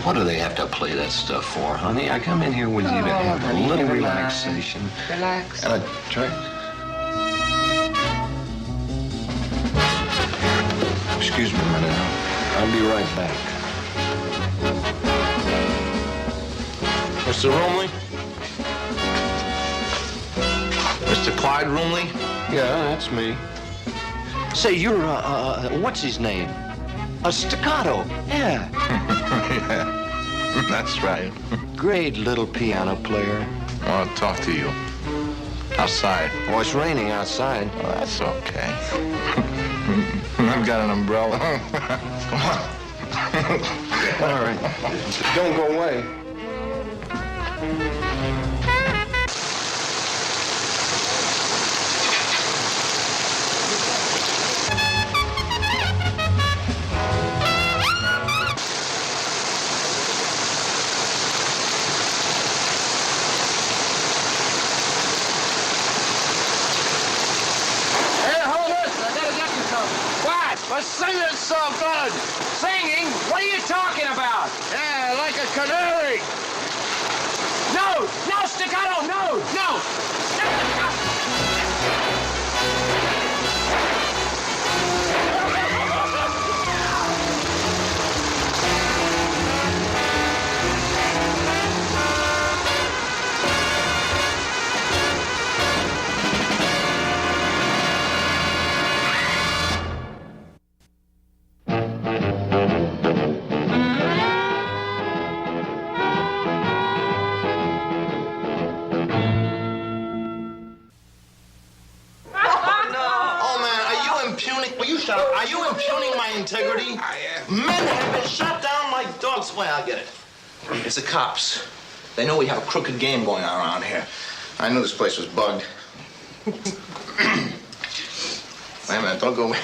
What do they have to play that stuff for, honey? I come in here with you to have a little relaxation. Relax. And I try. Excuse me a minute. I'll be right back. Mr. Roomley? Mr. Clyde Roomley? Yeah, that's me. Say, you're, what's his name? Staccato. Yeah. Yeah, that's right. Great little piano player. I want to talk to you. Outside. Oh, it's raining outside. Oh, that's okay. I've got an umbrella. Come on. All right. Don't go away. But singing's so good. Singing? What are you talking about? Yeah, like a canary. No! No, Staccato! No! No! Are you impugning my integrity? I am. Men have been shot down like dogs. Well, I get it. It's the cops. They know we have a crooked game going on around here. I knew this place was bugged. Wait a minute, don't go away.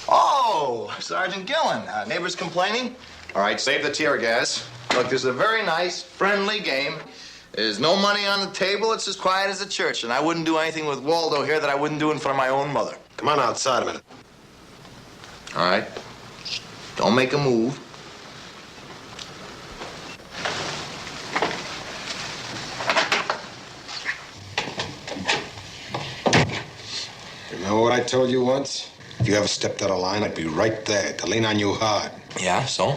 Oh, Sergeant Gillen. Neighbors complaining? All right, save the tear gas. Look, this is a very nice, friendly game. There's no money on the table. It's as quiet as a church. And I wouldn't do anything with Waldo here that I wouldn't do in front of my own mother. Come on outside a minute. All right. Don't make a move. Remember what I told you once? If you ever stepped out of line, I'd be right there to lean on you hard. Yeah, so?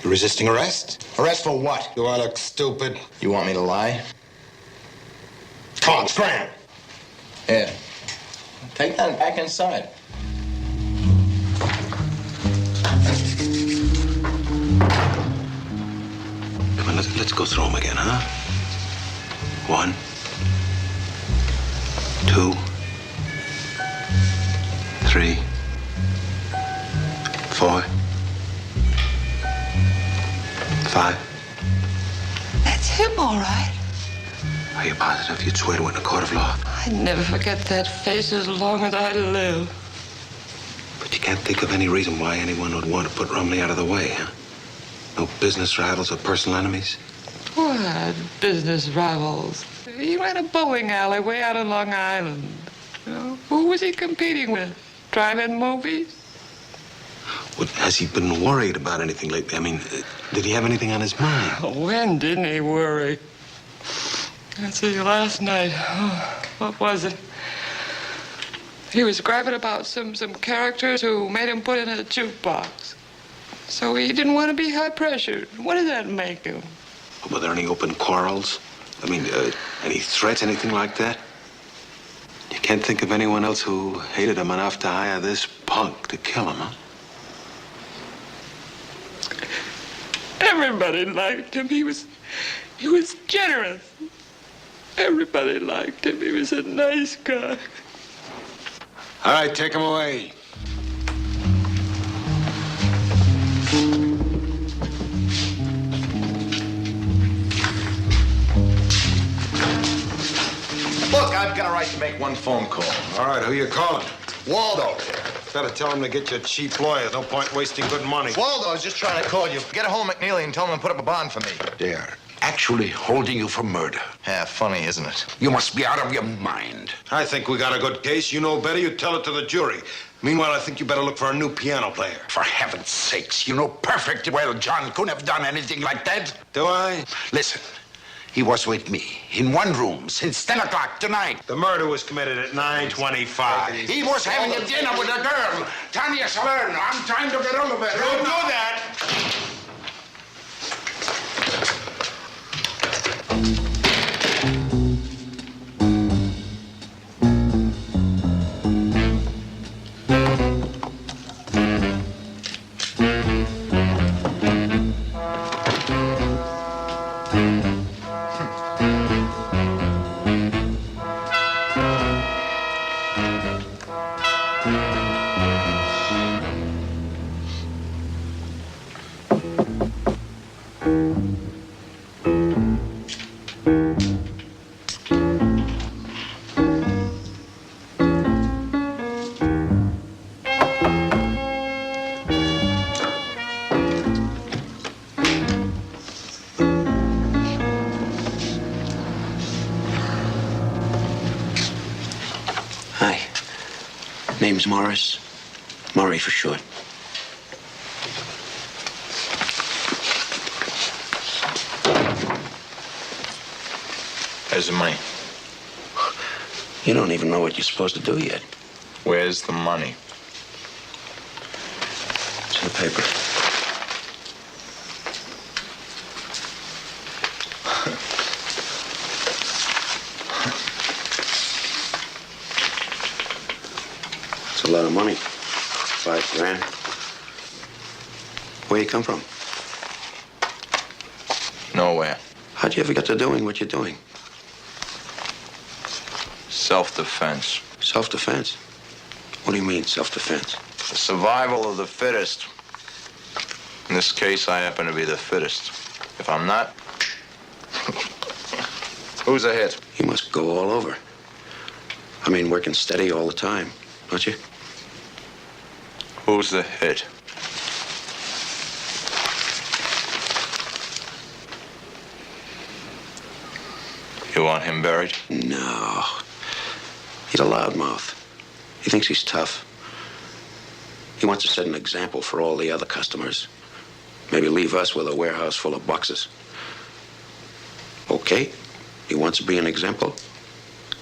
You resisting arrest? Arrest for what? Do I look stupid? You want me to lie? Come on, scram! Yeah. Take that back inside. Come on, let's go through them again, huh? 1, 2, 3, 4, 5. That's him, all right. Are you positive you'd swear to it in a court of law? I'd never forget that face as long as I live. But you can't think of any reason why anyone would want to put Rumley out of the way, huh? No business rivals or personal enemies? What business rivals? He ran a bowling alley way out on Long Island. You know, who was he competing with? Drive-in movies? Well, has he been worried about anything lately? I mean, did he have anything on his mind? When didn't he worry? Let's see, last night, what was it? He was griping about some characters who made him put in a jukebox. So he didn't want to be high-pressured. What does that make him? Were there any open quarrels? I mean, any threats, anything like that? You can't think of anyone else who hated him enough to hire this punk to kill him, huh? Everybody liked him. He was generous. Everybody liked him. He was a nice guy. All right, take him away. Look, I've got a right to make one phone call. All right, who you calling? Waldo. Better tell him to get you a cheap lawyer. No point wasting good money. Waldo, I was just trying to call you. Get a hold of McNeely and tell him to put up a bond for me. They are actually holding you for murder. Yeah, funny, isn't it? You must be out of your mind. I think we got a good case. You know better, you tell it to the jury. Meanwhile, I think you better look for a new piano player. For heaven's sakes, you know perfectly well John couldn't have done anything like that. Do I? Listen, he was with me in one room since 10 o'clock tonight. The murder was committed at 9:25. He was having a dinner with a girl, Tanya Salerno. I'm trying to get hold of her. Don't do that! Hi. Name's Morris. Murray for short. There's the money. You don't even know what you're supposed to do yet. Where's the money? It's in the paper. It's a lot of money. $5 grand. Where you come from? Nowhere. How'd you ever get to doing what you're doing? Self-defense. Self-defense? What do you mean, self-defense? The survival of the fittest. In this case, I happen to be the fittest. If I'm not, who's a hit? You must go all over. I mean, working steady all the time, don't you? Who's the hit? You want him buried? No. He's a loudmouth. He thinks he's tough. He wants to set an example for all the other customers. Maybe leave us with a warehouse full of boxes. Okay, he wants to be an example.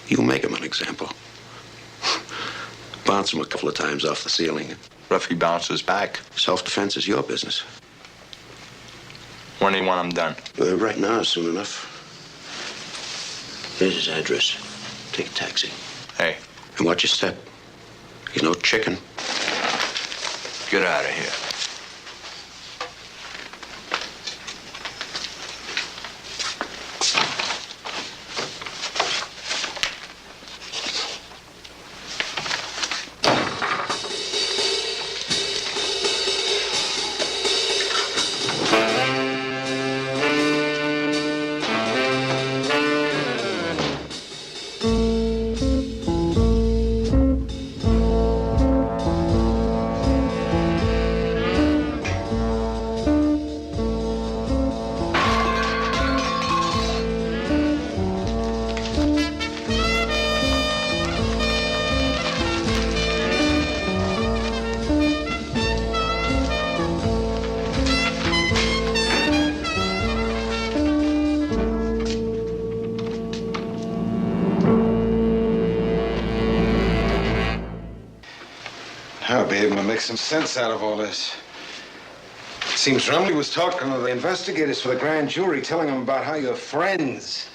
You make him an example. Bounce him a couple of times off the ceiling. What if he bounces back? Self-defense is your business. When do you want him done? Right now, soon enough. Here's his address. Take a taxi. Hey, And watch your step. He's no chicken. get out of here. I'll be able to make some sense out of all this. Seems Rumley was talking to the investigators for the grand jury, telling them about how your friends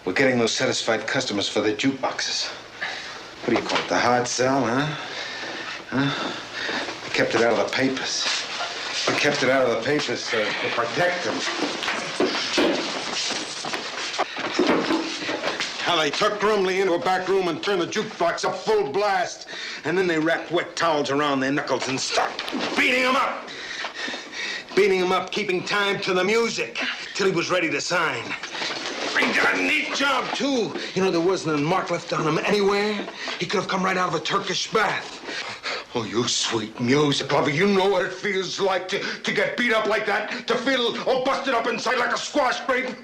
We're getting those satisfied customers for their jukeboxes. What do you call it, the hard sell, huh? We kept it out of the papers. We kept it out of the papers to protect them. How they took Rumley into a back room and turned the jukebox up full blast. And then they wrapped wet towels around their knuckles and stuck beating him up. Beating him up, keeping time to the music till he was ready to sign. He did a neat job, too. You know, there wasn't a mark left on him anywhere. He could have come right out of a Turkish bath. Oh, you sweet music lover, you know what it feels like to get beat up like that, to feel all busted up inside like a squash grape.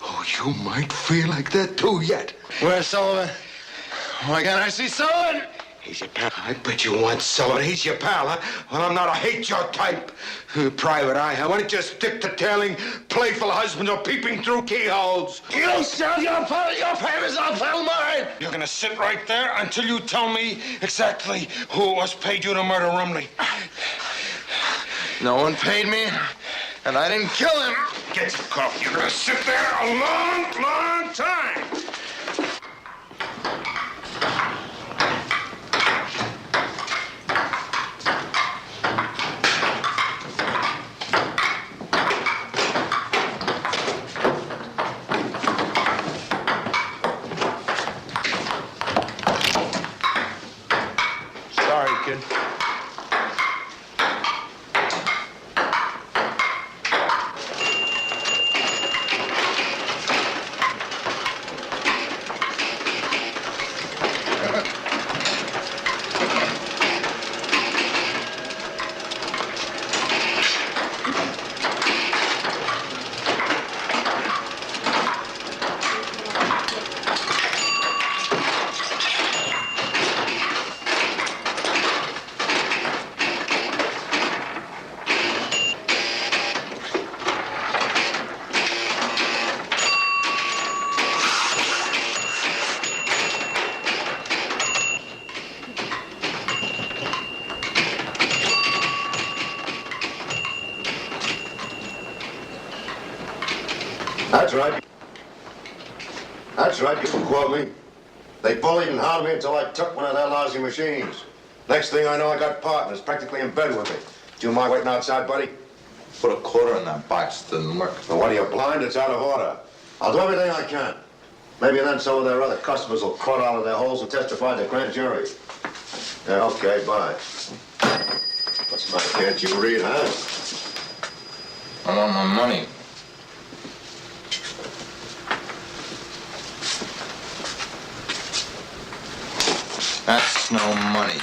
Oh, you might feel like that, too, yet. Where's Sullivan? Why can't I see Sullivan? He's your pal. I bet you want Sullivan. He's your pal, huh? Well, I'm not. I hate your type. Private eye, huh? Why don't you stick to tailing playful husbands or peeping through keyholes? You sell your papers, I'll sell mine. You're gonna sit right there until you tell me exactly who it was paid you to murder Rumley. No one paid me, and I didn't kill him. Get your coffee. You're gonna sit there a long, long time. Sorry, kid. That's right. That's right, you can quote me. They bullied and hounded me until I took one of their lousy machines. Next thing I know, I got partners practically in bed with me. Do you mind waiting outside, buddy? Put a quarter in that box, didn't work. Well, what are you, blind? It's out of order. I'll do everything I can. Maybe then some of their other customers will crawl out of their holes and testify to the grand jury. Yeah, okay, bye. What's the matter? Can't you read, huh? I want my money. That's no money.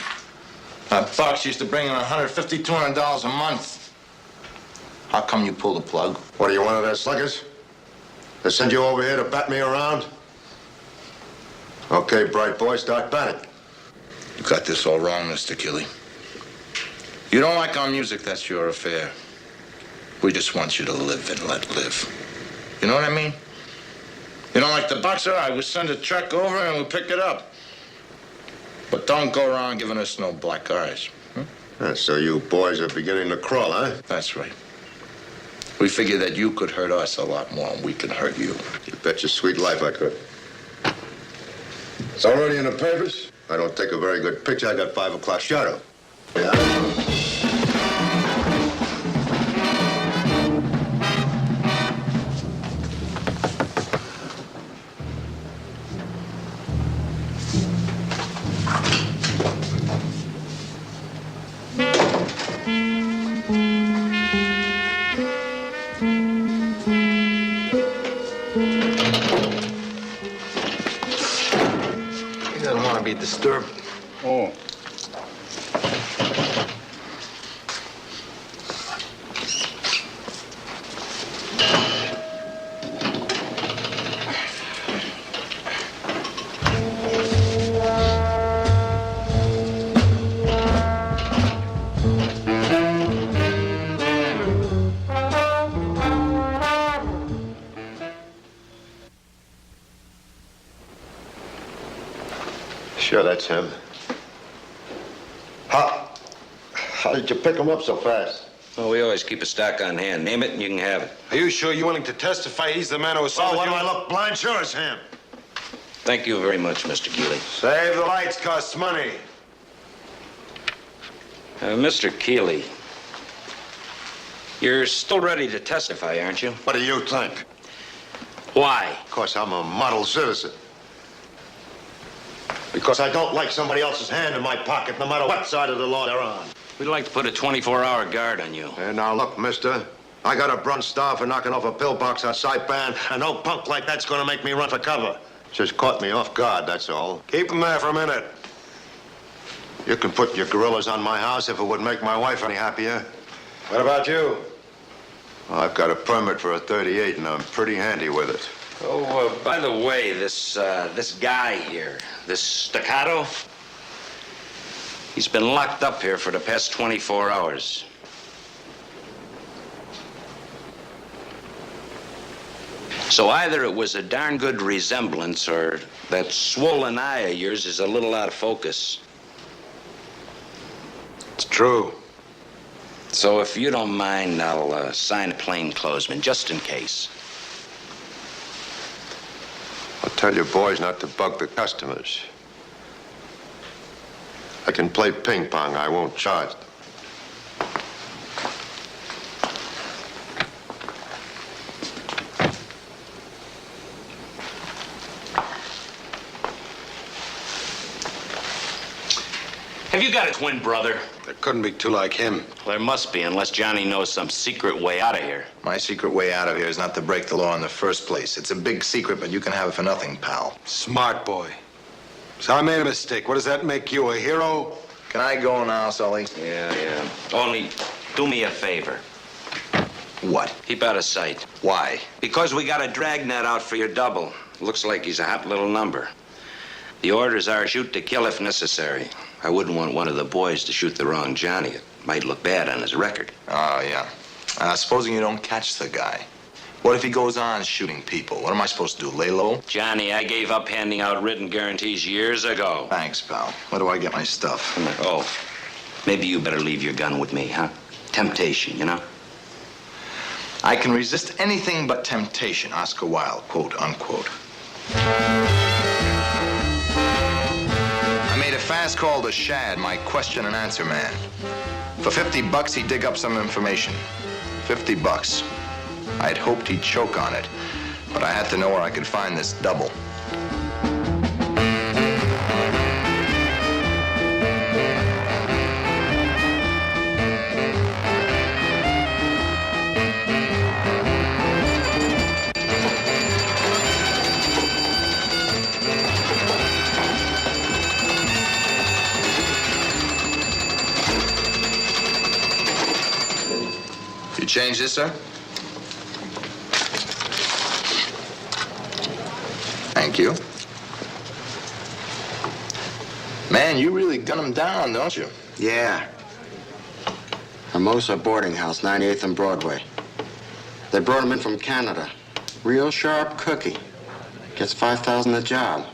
That box used to bring in $150, $200 a month. How come you pulled the plug? What, are you one of their sluggers? They send you over here to bat me around? Okay, bright boy, start batting. You got this all wrong, Mr. Killy. You don't like our music, that's your affair. We just want you to live and let live. You know what I mean? You don't like the box? All right, we'll send a truck over and we'll pick it up. But don't go around giving us no black eyes. So you boys are beginning to crawl, huh? That's right. We figure that you could hurt us a lot more than we can hurt you. You bet your sweet life I could. It's already in the papers. I don't take a very good picture. I got 5 o'clock shadow. Yeah? He doesn't want to be disturbed. Oh. Sure, that's him. How did you pick him up so fast? Well, we always keep a stock on hand. Name it and you can have it. Are you sure you're willing to testify he's the man who assaulted Oh, what you? do I look blind? Sure it's him. Thank you very much, Mr. Keeley. Save the lights, costs money. Mr. Keeley, you're still ready to testify, aren't you? What do you think? Why? Because I'm a model citizen. Because I don't like somebody else's hand in my pocket, no matter what side of the law they're on. We'd like to put a 24-hour guard on you. And now look, mister, I got a bronze star for knocking off a pillbox on Saipan, and no punk like that's gonna make me run for cover. Just caught me off guard, that's all. Keep him there for a minute. You can put your gorillas on my house if it would make my wife any happier. What about you? I've got a permit for a 38, and I'm pretty handy with it. Oh, by the way, this guy here, this Staccato, he's been locked up here for the past 24 hours. So either it was a darn good resemblance or that swollen eye of yours is a little out of focus. It's true. So if you don't mind, I'll sign a plainclothesman just in case. I'll tell your boys not to bug the customers. I can play ping pong. I won't charge them. Have you got a twin brother? There couldn't be two like him. Well, there must be, unless Johnny knows some secret way out of here. My secret way out of here is not to break the law in the first place. It's a big secret, but you can have it for nothing, pal. Smart boy. So I made a mistake. What does that make you, a hero? Can I go now, Sully? Yeah. Only do me a favor. What? Keep out of sight. Why? Because we got a dragnet out for your double. Looks like he's a hot little number. The orders are shoot to kill if necessary. I wouldn't want one of the boys to shoot the wrong Johnny. It might look bad on his record. Oh, yeah. Supposing you don't catch the guy. What if he goes on shooting people? What am I supposed to do, lay low? Johnny, I gave up handing out written guarantees years ago. Thanks, pal. Where do I get my stuff? Oh, maybe you better leave your gun with me, huh? Temptation, you know? I can resist anything but temptation. Oscar Wilde, quote, unquote. I made a fast call to Shad, my question and answer man. For $50, he'd dig up some information. $50. I'd hoped he'd choke on it, but I had to know where I could find this double. You change this, sir? Thank you. Man, you really gun him down, don't you? Yeah. Hermosa boarding house, 98th and Broadway. They brought him in from Canada. Real sharp cookie. Gets $5,000 a job.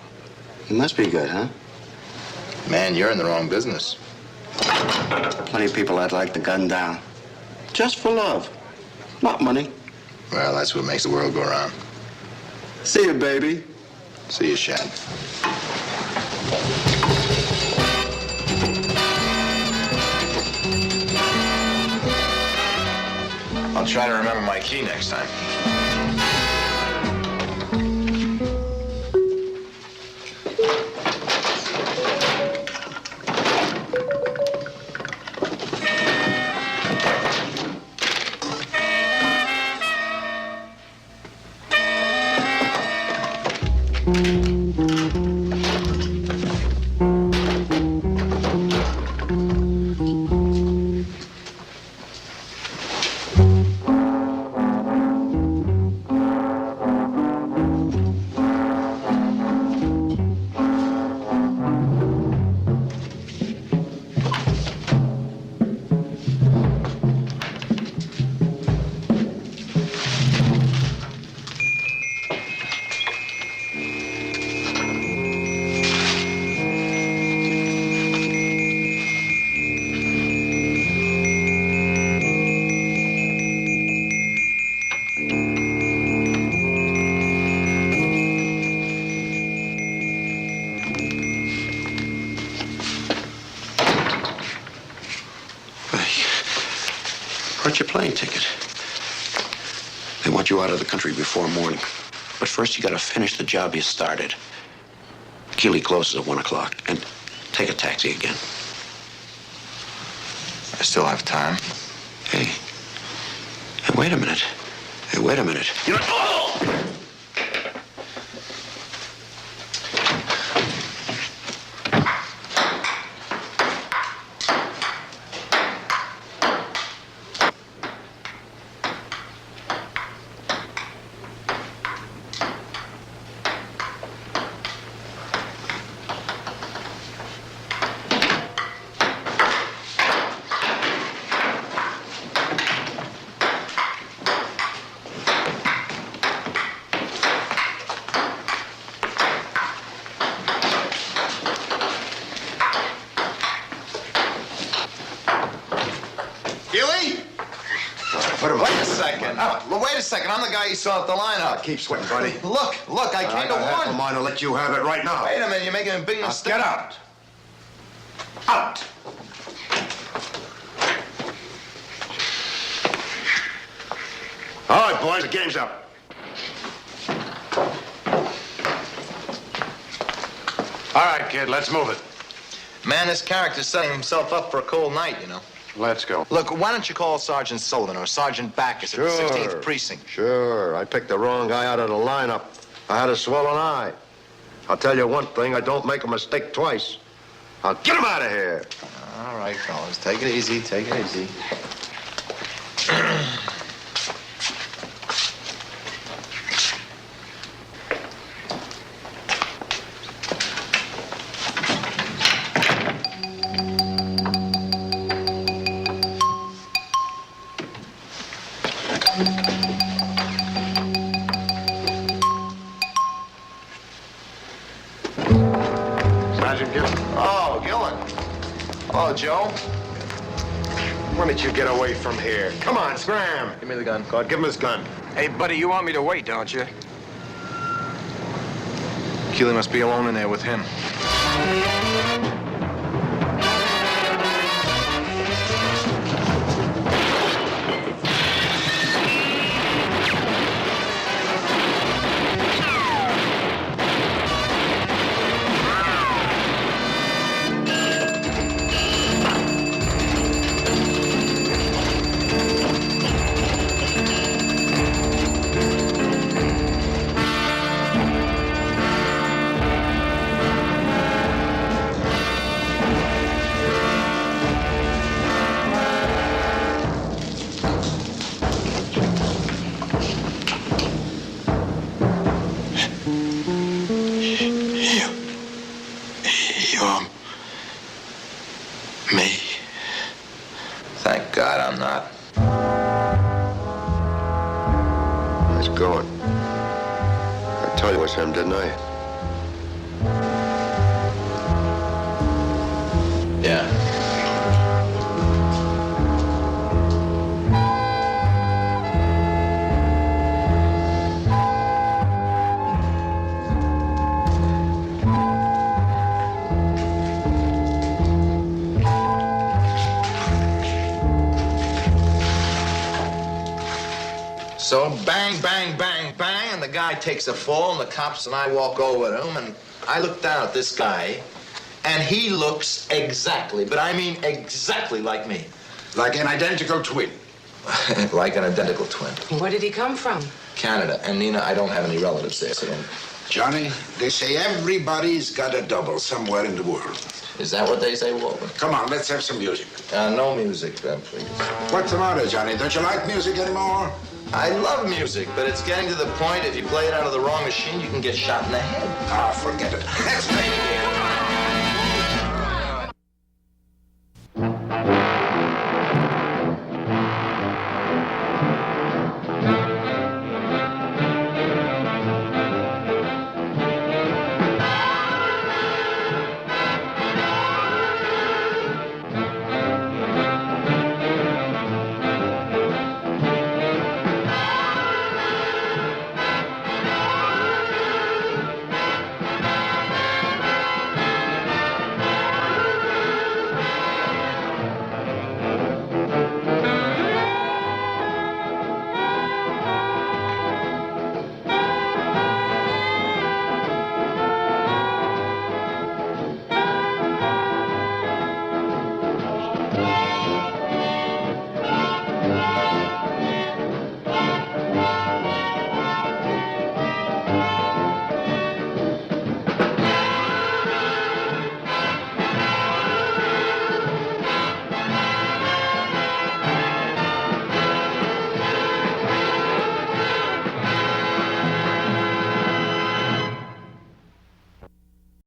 He must be good, huh? Man, you're in the wrong business. Plenty of people I'd like to gun down. Just for love. Not money. Well, that's what makes the world go round. See you, baby. See you, Shad. I'll try to remember my key next time. got your plane ticket. They want you out of the country before morning. But first, you got to finish the job you started. Keeley closes at 1 o'clock. And take a taxi again. I still have time. Hey, wait a minute. Hey, wait a minute. You know, oh! Wait a second. I'm the guy you saw at the lineup. Keep sweating, buddy. Look, I came to half a warn. mind to let you have it right now. Wait a minute, you're making a big mistake. Get out. Out. All right, boys, the game's up. All right, kid, let's move it. Man, this character's setting himself up for a cold night, you know. Let's go. Look, why don't you call Sergeant Sullivan or Sergeant Backus at the 16th Precinct? Sure. I picked the wrong guy out of the lineup. I had a swollen eye. I'll tell you one thing, I don't make a mistake twice. I'll get him out of here. All right, fellas, take it easy, take it easy. Sergeant Gillen. Oh, Gillen. Oh, Joe. Why don't you get away from here? Come on, scram. Give me the gun. Go on, give him his gun. Hey, buddy, you want me to wait, don't you? Keeley must be alone in there with him. Me. Thank God I'm not. Nice going. I told you it was him, didn't I? Yeah. So bang, bang, bang, bang, and the guy takes a fall, and the cops and I walk over to him, and I look down at this guy, and he looks exactly, but I mean exactly like me. Like an identical twin. Like an identical twin. Where did he come from? Canada. And Nina, I don't have any relatives there, so don't... Johnny, they say everybody's got a double somewhere in the world. Is that what they say, Walter? Come on, let's have some music. No music, please. What's the matter, Johnny? Don't you like music anymore? I love music, but it's getting to the point, if you play it out of the wrong machine, you can get shot in the head. Ah, forget it. Let's play the game.